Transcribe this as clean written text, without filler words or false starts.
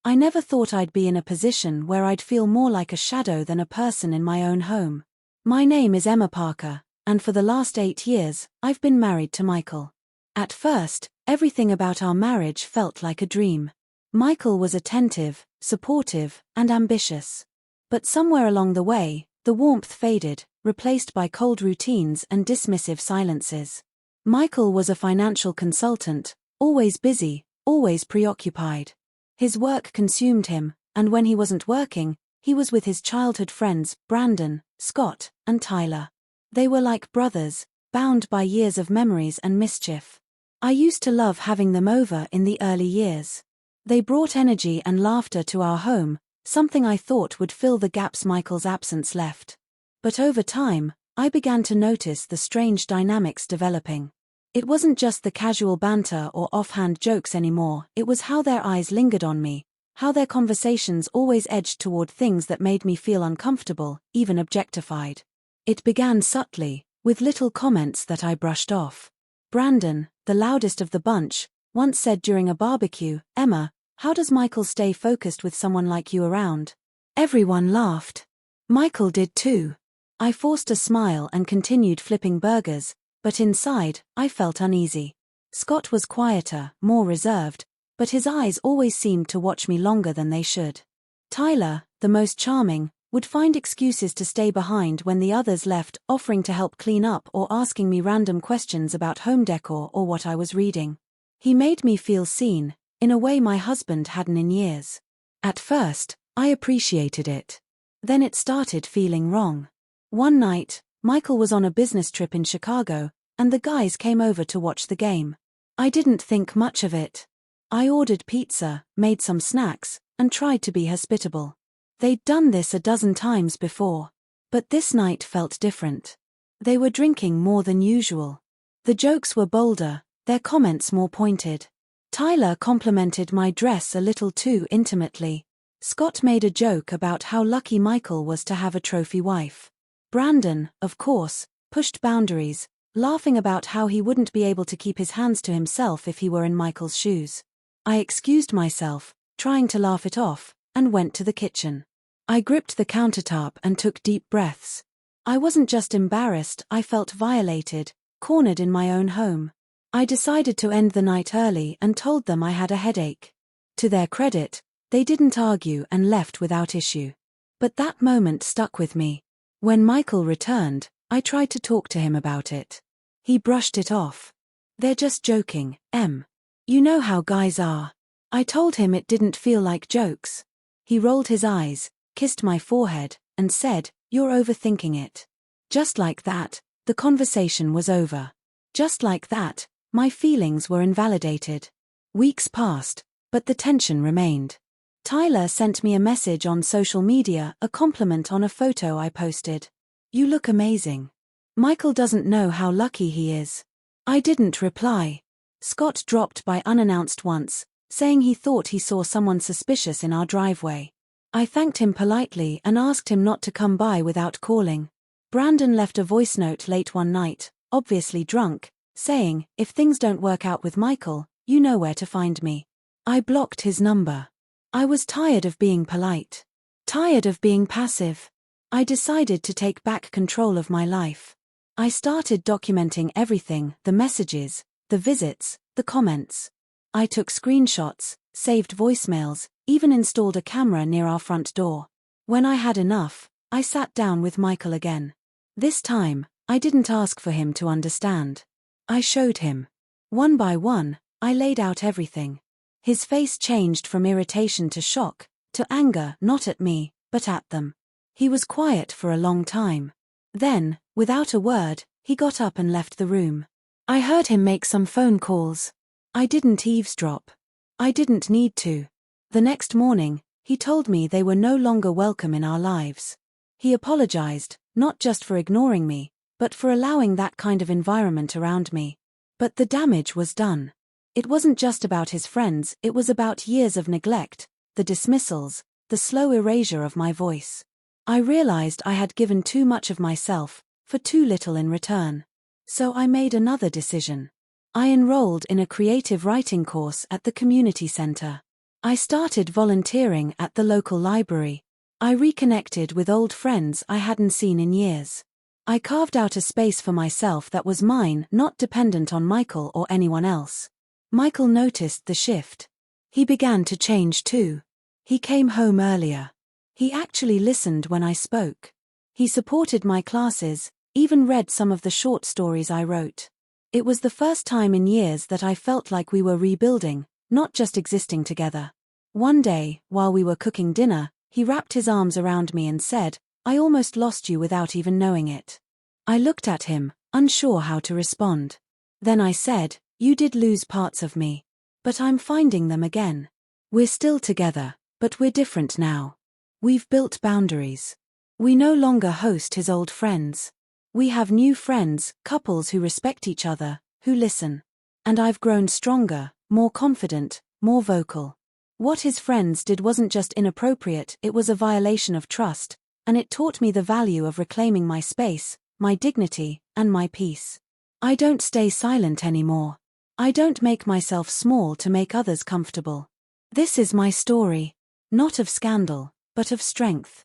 I never thought I'd be in a position where I'd feel more like a shadow than a person in my own home. My name is Emma Parker, and for the last 8 years, I've been married to Michael. At first, everything about our marriage felt like a dream. Michael was attentive, supportive, and ambitious. But somewhere along the way, the warmth faded, replaced by cold routines and dismissive silences. Michael was a financial consultant, always busy, always preoccupied. His work consumed him, and when he wasn't working, he was with his childhood friends, Brandon, Scott, and Tyler. They were like brothers, bound by years of memories and mischief. I used to love having them over in the early years. They brought energy and laughter to our home, something I thought would fill the gaps Michael's absence left. But over time, I began to notice the strange dynamics developing. It wasn't just the casual banter or offhand jokes anymore, it was how their eyes lingered on me, how their conversations always edged toward things that made me feel uncomfortable, even objectified. It began subtly, with little comments that I brushed off. Brandon, the loudest of the bunch, once said during a barbecue, "Emma, how does Michael stay focused with someone like you around?" Everyone laughed. Michael did too. I forced a smile and continued flipping burgers, but inside, I felt uneasy. Scott was quieter, more reserved, but his eyes always seemed to watch me longer than they should. Tyler, the most charming, would find excuses to stay behind when the others left, offering to help clean up or asking me random questions about home decor or what I was reading. He made me feel seen, in a way my husband hadn't in years. At first, I appreciated it. Then it started feeling wrong. One night, Michael was on a business trip in Chicago, and the guys came over to watch the game. I didn't think much of it. I ordered pizza, made some snacks, and tried to be hospitable. They'd done this a dozen times before. But this night felt different. They were drinking more than usual. The jokes were bolder, their comments more pointed. Tyler complimented my dress a little too intimately. Scott made a joke about how lucky Michael was to have a trophy wife. Brandon, of course, pushed boundaries, laughing about how he wouldn't be able to keep his hands to himself if he were in Michael's shoes. I excused myself, trying to laugh it off, and went to the kitchen. I gripped the countertop and took deep breaths. I wasn't just embarrassed, I felt violated, cornered in my own home. I decided to end the night early and told them I had a headache. To their credit, they didn't argue and left without issue. But that moment stuck with me. When Michael returned, I tried to talk to him about it. He brushed it off. "They're just joking, Em. You know how guys are." I told him it didn't feel like jokes. He rolled his eyes, kissed my forehead, and said, "You're overthinking it." Just like that, the conversation was over. Just like that, my feelings were invalidated. Weeks passed, but the tension remained. Tyler sent me a message on social media, a compliment on a photo I posted. "You look amazing. Michael doesn't know how lucky he is." I didn't reply. Scott dropped by unannounced once, saying he thought he saw someone suspicious in our driveway. I thanked him politely and asked him not to come by without calling. Brandon left a voice note late one night, obviously drunk, saying, "If things don't work out with Michael, you know where to find me." I blocked his number. I was tired of being polite. Tired of being passive. I decided to take back control of my life. I started documenting everything, the messages, the visits, the comments. I took screenshots, saved voicemails, even installed a camera near our front door. When I had enough, I sat down with Michael again. This time, I didn't ask for him to understand. I showed him. One by one, I laid out everything. His face changed from irritation to shock, to anger, not at me, but at them. He was quiet for a long time. Then, without a word, he got up and left the room. I heard him make some phone calls. I didn't eavesdrop. I didn't need to. The next morning, he told me they were no longer welcome in our lives. He apologized, not just for ignoring me, but for allowing that kind of environment around me. But the damage was done. It wasn't just about his friends, it was about years of neglect, the dismissals, the slow erasure of my voice. I realized I had given too much of myself, for too little in return. So I made another decision. I enrolled in a creative writing course at the community center. I started volunteering at the local library. I reconnected with old friends I hadn't seen in years. I carved out a space for myself that was mine, not dependent on Michael or anyone else. Michael noticed the shift. He began to change too. He came home earlier. He actually listened when I spoke. He supported my classes, even read some of the short stories I wrote. It was the first time in years that I felt like we were rebuilding, not just existing together. One day, while we were cooking dinner, he wrapped his arms around me and said, "I almost lost you without even knowing it." I looked at him, unsure how to respond. Then I said, "You did lose parts of me. But I'm finding them again. We're still together, but we're different now. We've built boundaries. We no longer host his old friends. We have new friends, couples who respect each other, who listen. And I've grown stronger, more confident, more vocal. What his friends did wasn't just inappropriate, it was a violation of trust, and it taught me the value of reclaiming my space, my dignity, and my peace. I don't stay silent anymore. I don't make myself small to make others comfortable. This is my story. Not of scandal, but of strength.